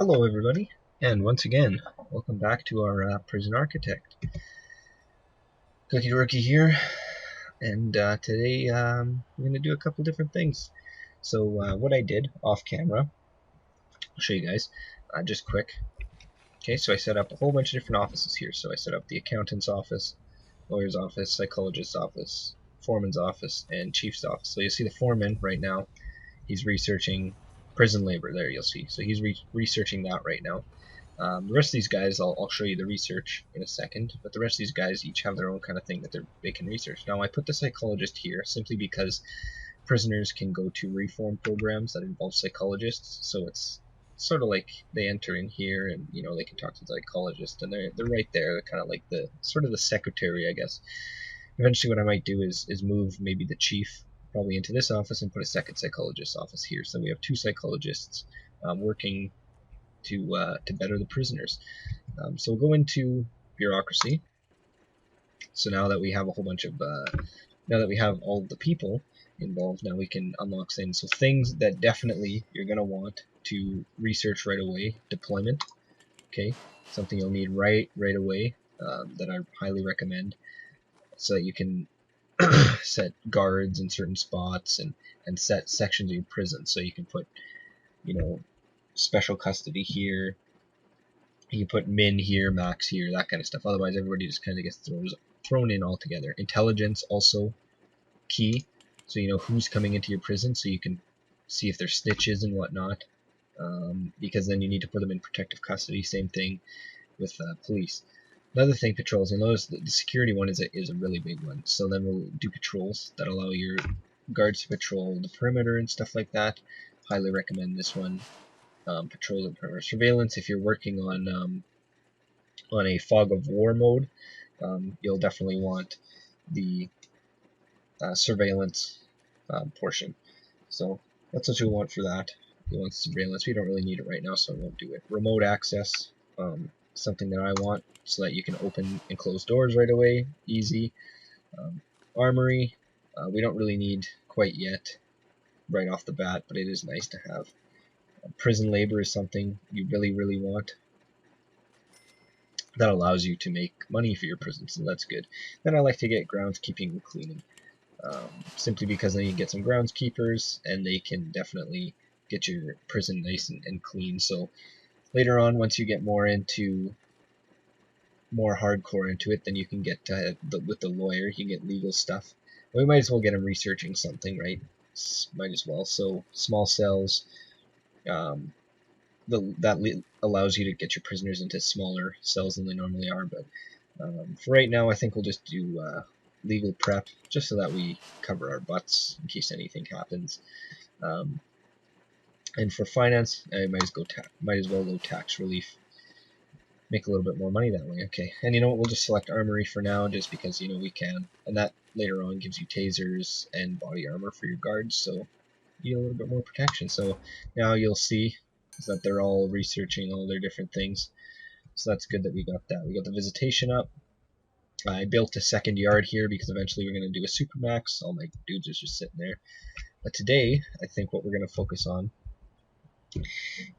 Hello everybody, and once again, welcome back to our Prison Architect. Cookie Rookie here, and today we're going to do a couple different things. So what I did off camera, I'll show you guys, just quick. Okay, so I set up a whole bunch of different offices here. So I set up the accountant's office, lawyer's office, psychologist's office, foreman's office, and chief's office. So you see the foreman right now, he's researching prison labor there, you'll see. So he's researching that right now. The rest of these guys, I'll show you the research in a second, but the rest of these guys each have their own kind of thing that they can research. Now, I put the psychologist here simply because prisoners can go to reform programs that involve psychologists, so it's sort of like they enter in here and, you know, they can talk to the psychologist, and they're right there. They're kind of like the sort of the secretary, I guess. Eventually what I might do is move maybe the chief probably into this office and put a second psychologist's office here. So we have two psychologists working to better the prisoners. So we'll go into bureaucracy. So now that we have a whole bunch of, now that we have all of the people involved, now we can unlock things. So things that definitely you're going to want to research right away. Deployment, okay, something you'll need right away that I highly recommend, so that you can set guards in certain spots and set sections of your prison. So you can put, you know, special custody here. You can put min here, max here, that kind of stuff. Otherwise, everybody just kind of gets thrown in all together. Intelligence also key, so you know who's coming into your prison, so you can see if there's snitches and whatnot. Because then you need to put them in protective custody. Same thing with police. Another thing, patrols. You'll notice that the security one is a really big one. So then we'll do patrols that allow your guards to patrol the perimeter and stuff like that. Highly recommend this one. Patrol and perimeter surveillance. If you're working on a fog of war mode, you'll definitely want the surveillance portion. So that's what you'll want for that. You want surveillance. We don't really need it right now, so I won't do it. Remote access, something that I want, so that you can open and close doors right away, easy. Armory, we don't really need quite yet, right off the bat, but it is nice to have. Prison labor is something you really want. That allows you to make money for your prison, so that's good. Then I like to get groundskeeping and cleaning, simply because then you get some groundskeepers, and they can definitely get your prison nice and clean. So later on, once you get more hardcore into it, then you can get with the lawyer, you can get legal stuff. We might as well get him researching something, right? Might as well. So small cells. That allows you to get your prisoners into smaller cells than they normally are, but for right now I think we'll just do legal prep, just so that we cover our butts in case anything happens. And for finance, I might as well go tax relief, make a little bit more money that way. Okay, and you know what, we'll just select armory for now, just because, you know, we can, and that later on gives you tasers and body armor for your guards, so you get a little bit more protection. So now you'll see is that they're all researching all their different things. So that's good that we got that. We got the visitation up. I built a second yard here because eventually we're going to do a supermax. All my dudes are just sitting there. But today, I think what we're going to focus on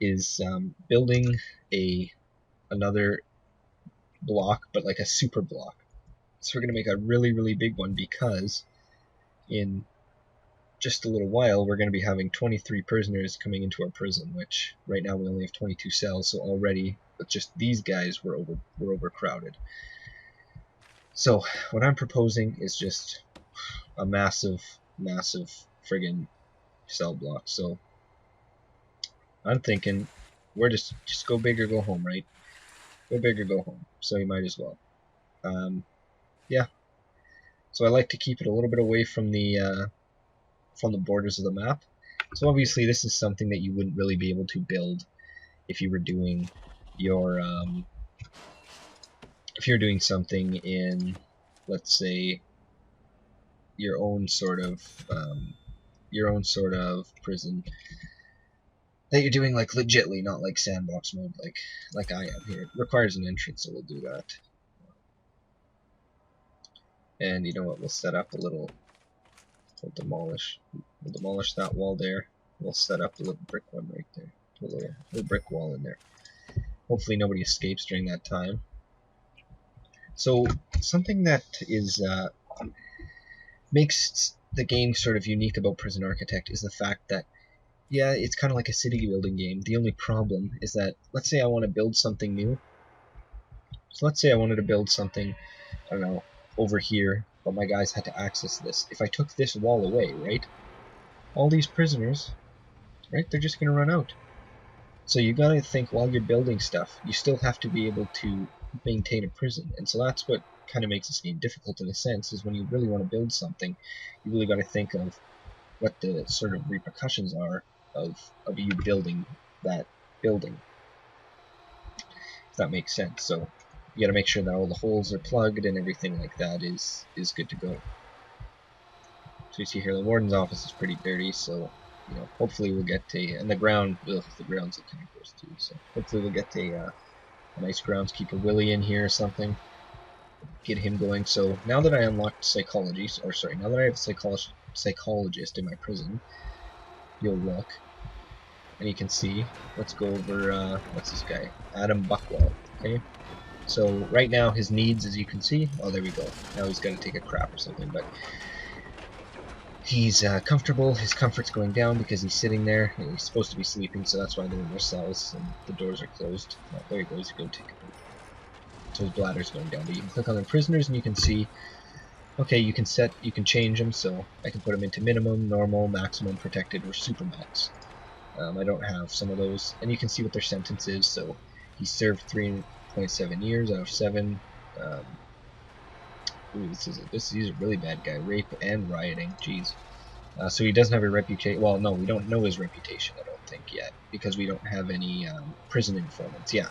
is building another block, but like a super block. So we're going to make a really big one, because in just a little while we're going to be having 23 prisoners coming into our prison, which right now we only have 22 cells, so already with just these guys we're overcrowded. So what I'm proposing is just a massive friggin' cell block. So I'm thinking we're just go big or go home, right? Go big or go home. So you might as well. Yeah. So I like to keep it a little bit away from the borders of the map. So obviously this is something that you wouldn't really be able to build if you were doing your if you're doing something in, let's say, your own sort of prison that you're doing, like, legitly, not like sandbox mode like I am here. It requires an entrance, so we'll do that. And you know what, we'll set up a little, we'll demolish that wall there. We'll set up a little brick one right there. Put a little brick wall in there. Hopefully nobody escapes during that time. So something that is makes the game sort of unique about Prison Architect is the fact that, yeah, it's kind of like a city building game. The only problem is that, let's say I want to build something new. So let's say I wanted to build something, I don't know, over here, but my guys had to access this. If I took this wall away, right, all these prisoners, right, they're just going to run out. So you got to think while you're building stuff, you still have to be able to maintain a prison. And so that's what kind of makes this game difficult in a sense, is when you really want to build something, you really got to think of what the sort of repercussions are of you building that building. If that makes sense. So you got to make sure that all the holes are plugged and everything like that is good to go. So you see here the warden's office is pretty dirty, so you know, hopefully we'll get a, and the ground, ugh, the ground's looking gross too, so hopefully we'll get a nice groundskeeper Willie in here or something, get him going. So now that I unlocked psychology, or sorry, now that I have a psychologist in my prison, you'll look, and you can see, let's go over, what's this guy, Adam Buckwell, okay? So right now his needs, as you can see, oh there we go, now he's got to take a crap or something, but he's comfortable, his comfort's going down because he's sitting there, he's supposed to be sleeping, so that's why they're in their cells, and the doors are closed. Oh, there he goes, he's going to take a poop. So his bladder's going down, but you can click on the prisoners and you can see, okay, you can change them, so I can put them into minimum, normal, maximum, protected, or super max. I don't have some of those, and you can see what their sentence is, so he served 3.7 years out of 7, ooh, he's a really bad guy, rape and rioting, jeez. So he doesn't have a reputation. Well, no, we don't know his reputation, I don't think, yet, because we don't have any prison informants. Yeah.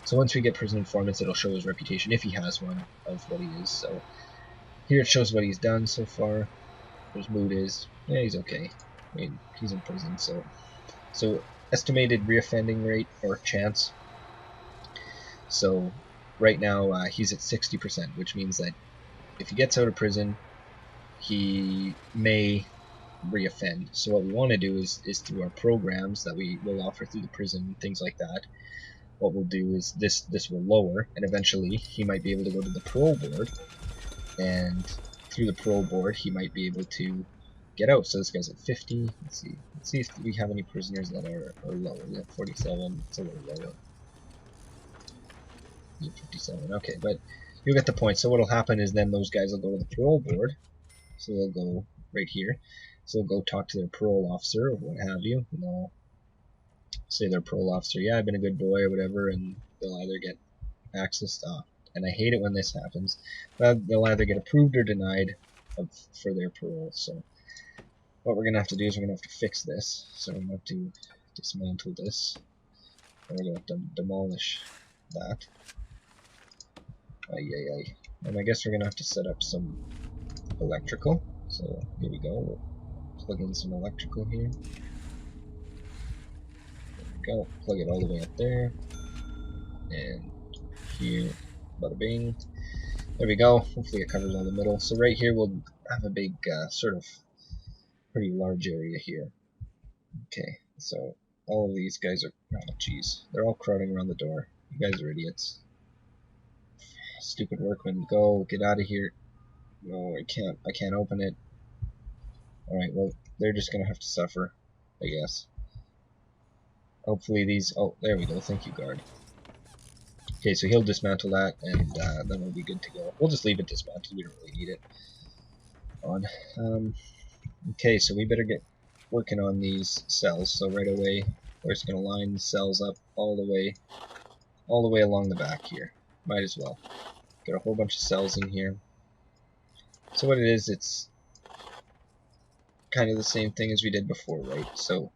So once we get prison informants, it'll show his reputation, if he has one, of what he is. So here it shows what he's done so far. His mood is, yeah, he's okay. I mean, he's in prison, so estimated reoffending rate, or chance. So right now he's at 60%, which means that if he gets out of prison, he may reoffend. So what we want to do is through our programs that we will offer through the prison, things like that, what we'll do is this will lower, and eventually he might be able to go to the parole board, and through the parole board he might be able to get out. So this guy's at 50. Let's see if we have any prisoners that are lower. We have 47. It's a little lower. 57. Okay, but you'll get the point. So what'll happen is then those guys will go to the parole board. So they'll go right here. So they'll go talk to their parole officer or what have you, and they'll say their parole officer, yeah, I've been a good boy or whatever, and they'll either get access to, and I hate it when this happens, but they'll either get approved or denied for their parole. So what we're going to have to do is we're going to have to fix this. So we're going to have to dismantle this, and we're going to have to demolish that. And I guess we're going to have to set up some electrical. So here we go. We'll plug in some electrical here. There we go. Plug it all the way up there. And here. Bada bing. There we go. Hopefully it covers all the middle. So right here we'll have a big sort of pretty large area here. Okay. So all of these guys are, oh jeez, they're all crowding around the door. You guys are idiots. Stupid workman, go, get out of here. No, I can't open it. Alright, well, they're just gonna have to suffer, I guess. Hopefully these, oh, there we go, thank you, guard. Okay, so he'll dismantle that, and then we'll be good to go. We'll just leave it dismantled, we don't really need it. Okay, so we better get working on these cells. So right away, we're just gonna line the cells up all the way along the back here. Might as well. Get a whole bunch of cells in here. So what it is, it's kind of the same thing as we did before, right? So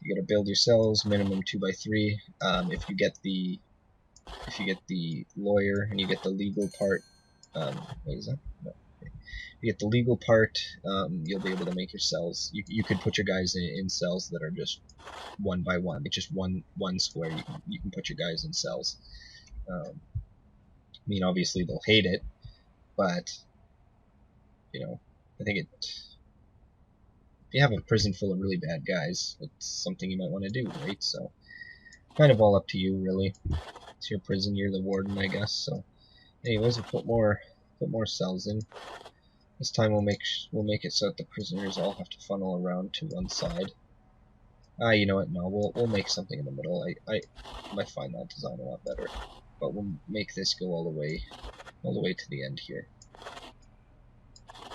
you gotta build your cells, minimum 2x3. If you get the lawyer and you get the legal part, what is that? No. You get the legal part, you'll be able to make your cells. You could put your guys in cells that are just 1 by 1. It's just one square. You can put your guys in cells. I mean, obviously they'll hate it, but you know, I think if you have a prison full of really bad guys, it's something you might want to do, right? So kind of all up to you, really. It's your prison, you're the warden, I guess. So, anyways, we'll put more cells in. This time we'll make it so that the prisoners all have to funnel around to one side. You know what? No, we'll make something in the middle. I might find that design a lot better, but we'll make this go all the way to the end here.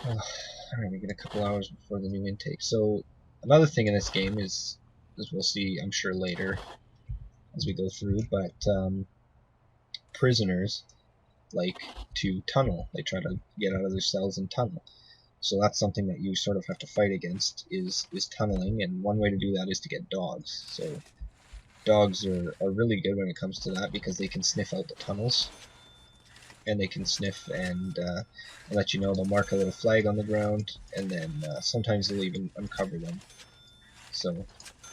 Alright, we get a couple hours before the new intake. So another thing in this game is, as we'll see, I'm sure later as we go through, but prisoners like to tunnel. They try to get out of their cells and tunnel. So that's something that you sort of have to fight against is tunneling, and one way to do that is to get dogs. So dogs are really good when it comes to that because they can sniff out the tunnels, and they can sniff and let you know. They'll mark a little flag on the ground, and then sometimes they'll even uncover them. So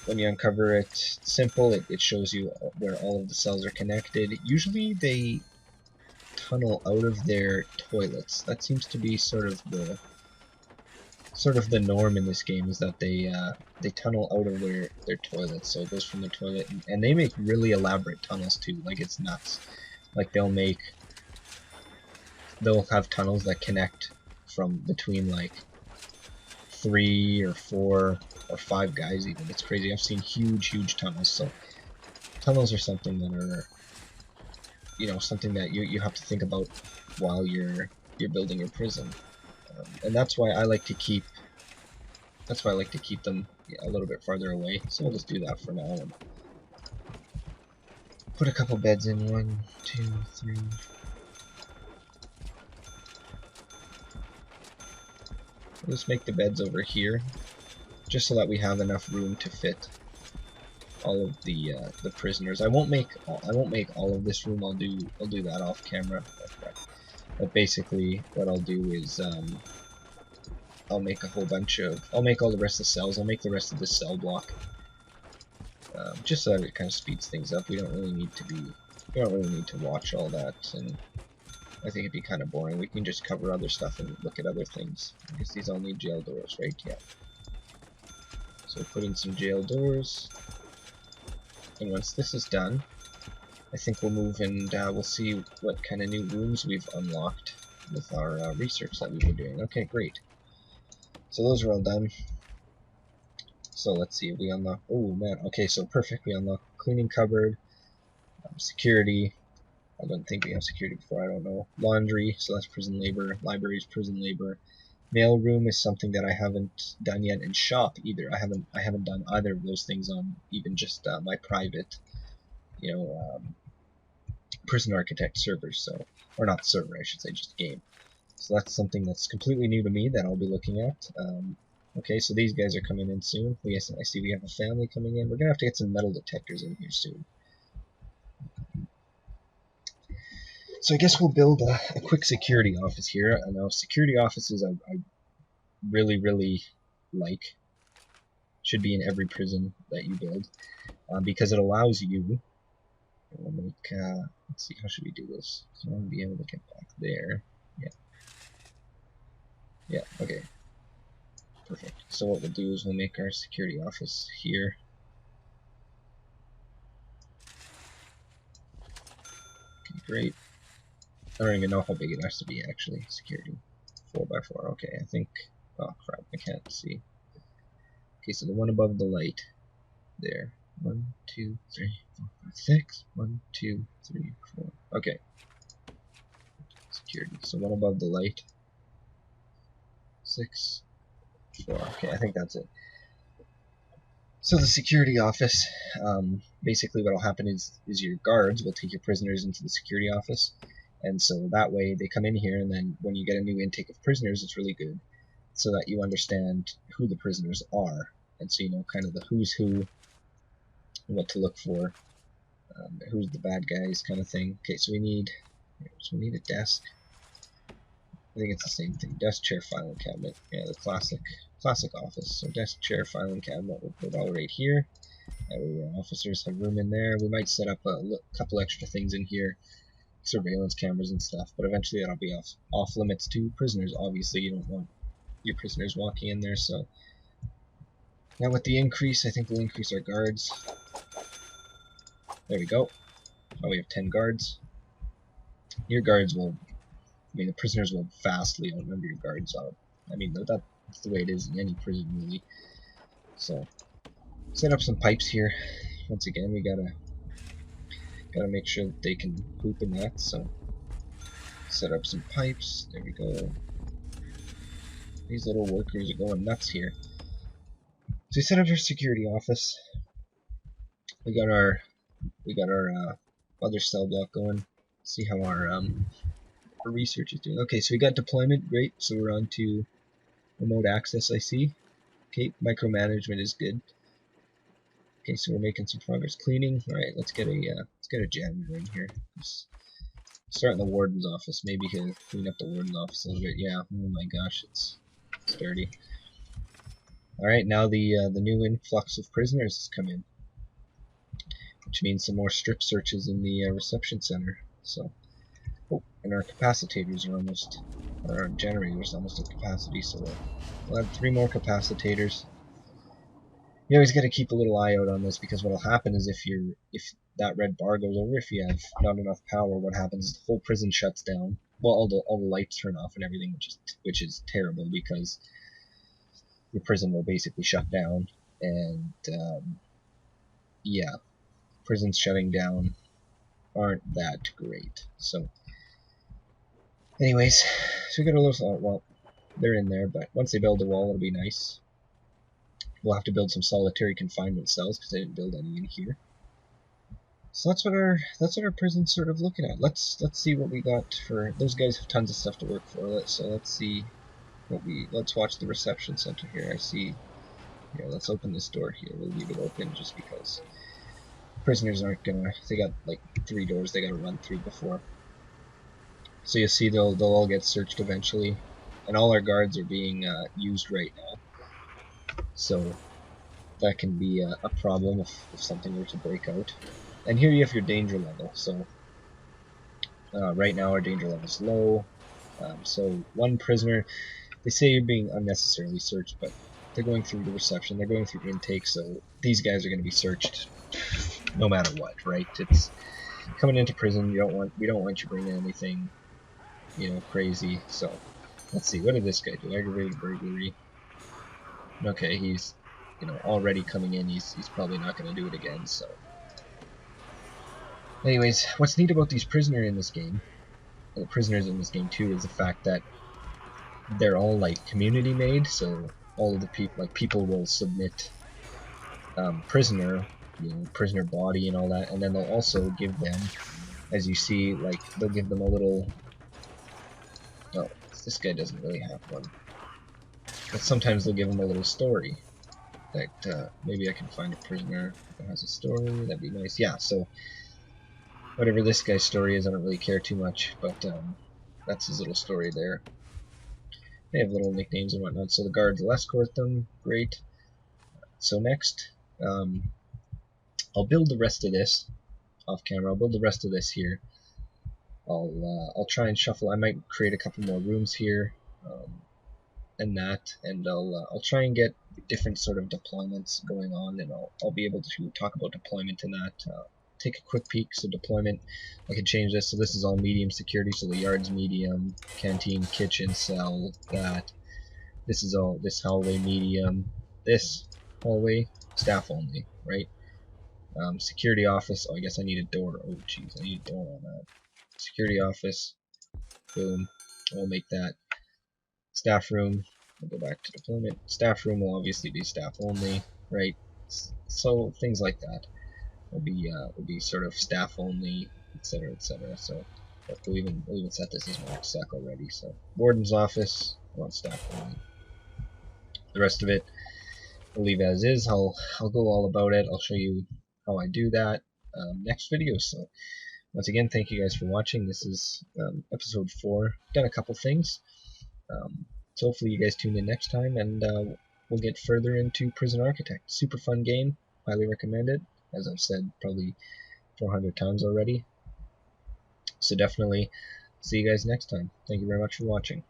when you uncover it, it's simple. It shows you where all of the cells are connected. Usually they tunnel out of their toilets. That seems to be sort of the norm in this game, is that they tunnel out of their toilets. So it goes from their toilet, and they make really elaborate tunnels too. Like, it's nuts. Like, they'll have tunnels that connect from between like 3 or 4 or 5 guys even. It's crazy. I've seen huge tunnels. So tunnels are something that are, you know, something that you have to think about while you're building your prison, and that's why I like to keep them a little bit farther away. So we'll just do that for now and put a couple beds in. 1, 2, 3. We'll just make the beds over here, just so that we have enough room to fit all of the prisoners. I won't make all of this room. I'll do that off camera. But basically, what I'll do is I'll make all the rest of the cells. I'll make the rest of the cell block, just so that it kind of speeds things up. We don't really need to watch all that, and I think it'd be kind of boring. We can just cover other stuff and look at other things. I guess these all need jail doors, right? Yeah. So put in some jail doors, and once this is done, I think we'll move and we'll see what kind of new rooms we've unlocked with our research that we've been doing. Okay, great. So those are all done. So let's see, we unlock, oh man, okay, so perfect. We unlock cleaning cupboard, security. I don't think we have security before, I don't know. Laundry, so that's prison labor. Libraries, prison labor. Mail room is something that I haven't done yet, and shop either. I haven't done either of those things on even just my private, you know, prison architect servers. So, or not server, I should say, just game. So that's something that's completely new to me that I'll be looking at. Okay, so these guys are coming in soon. I see we have a family coming in. We're gonna have to get some metal detectors in here soon. So I guess we'll build a quick security office here. I know security offices I really like. Should be in every prison that you build, because it allows you. We'll make. Let's see, how should we do this? So I want to be able to get back there. Yeah. Okay. Perfect. So what we'll do is we'll make our security office here. Okay, great. I don't even know how big it has to be actually. Security. 4x4. Okay, I think. Oh crap! I can't see. Okay, so the one above the light. There. 1, 2, 3, 4, 5, 6. 1, 2, 3, 4. Okay. Security. So one above the light. 6, 4. Okay, I think that's it. So the security office, basically what will happen is your guards will take your prisoners into the security office, and so that way they come in here, and then when you get a new intake of prisoners, it's really good, so that you understand who the prisoners are, and so you know kind of the who's who, what to look for, who's the bad guys, kind of thing. Okay, so we need a desk. I think it's the same thing. Desk, chair, filing cabinet. Yeah, the classic office. So desk, chair, filing cabinet. We'll put it all right here. That way our officers have room in there. We might set up a couple extra things in here, surveillance cameras and stuff. But eventually that'll be off limits to prisoners. Obviously, you don't want your prisoners walking in there. So now with the increase, I think we'll increase our guards. There we go. Now we have 10 guards. Your guards will, the prisoners will vastly outnumber your guards out. I mean, that's the way it is in any prison, really. So, set up some pipes here. Once again, we gotta make sure that they can poop in that. So, set up some pipes. There we go. These little workers are going nuts here. So we set up our security office. We got our other cell block going. See how our research is doing. Okay, so we got deployment, great. So we're on to remote access. I see. Okay, micromanagement is good. Okay, so we're making some progress. Cleaning. All right, let's get a janitor in here. Let's start in the warden's office. Maybe he'll clean up the warden's office a little bit. Yeah. Oh my gosh, it's dirty. All right, now the new influx of prisoners has come in, which means some more strip searches in the reception center. So, oh, and our capacitors are almost, our generators almost at capacity. So we'll add 3 more capacitors. You always got to keep a little eye out on this, because what'll happen is if that red bar goes over, if you have not enough power, what happens is the whole prison shuts down. Well, all the lights turn off and everything, which is terrible, because your prison will basically shut down. And yeah, prisons shutting down aren't that great. So, anyways, so we got a little. Well, they're in there, but once they build the wall, it'll be nice. We'll have to build some solitary confinement cells, because they didn't build any in here. So that's what our prison's sort of looking at. Let's see what we got for those guys. Have tons of stuff to work for. Let's see what let's watch the reception center here. I see. Yeah, let's open this door here. We'll leave it open just because prisoners aren't gonna. They got like 3 doors they gotta run through before. So you see, they'll all get searched eventually, and all our guards are being used right now. So that can be a problem if something were to break out. And here you have your danger level. So right now our danger level is low. So 1 prisoner, they say you're being unnecessarily searched, but they're going through the reception, they're going through intake, so these guys are going to be searched no matter what, right? It's coming into prison. We don't want you bringing anything, crazy. So let's see, what did this guy do? Aggravated burglary. Okay, he's already coming in. He's probably not going to do it again. So anyways, what's neat about these prisoners in this game too, is the fact that they're all like community made. So all of the people will submit prisoner body and all that, and then they'll also give them, as you see, like they'll give them a little. Oh, this guy doesn't really have one, but sometimes they'll give them a little story. That maybe I can find a prisoner that has a story. That'd be nice. Yeah. So whatever this guy's story is, I don't really care too much, but that's his little story there. They have little nicknames and whatnot. So the guards will escort them. Great. So next, I'll build the rest of this off camera. I'll build the rest of this here. I'll try and shuffle. I might create a couple more rooms here, and I'll try and get different sort of deployments going on, and I'll be able to talk about deployment in that. Take a quick peek. So deployment, I can change this. So this is all medium security. So the yard's medium, canteen, kitchen, cell. This hallway medium. This hallway staff only, right? Security office. Oh, I guess I need a door. Oh, jeez, I need a door on that. Security office. Boom. We'll make that. Staff room. We'll go back to deployment. Staff room will obviously be staff only, right? So things like that will be sort of staff only, etc., etc. So we'll even set this as max sec already. So warden's office, I want staff only. The rest of it I'll leave as is. I'll go all about it. I'll show you how I do that next video. So once again, thank you guys for watching. This is episode 4. Done a couple things. So hopefully you guys tune in next time, and we'll get further into Prison Architect. Super fun game. Highly recommend it. As I've said probably 400 times already. So definitely see you guys next time. Thank you very much for watching.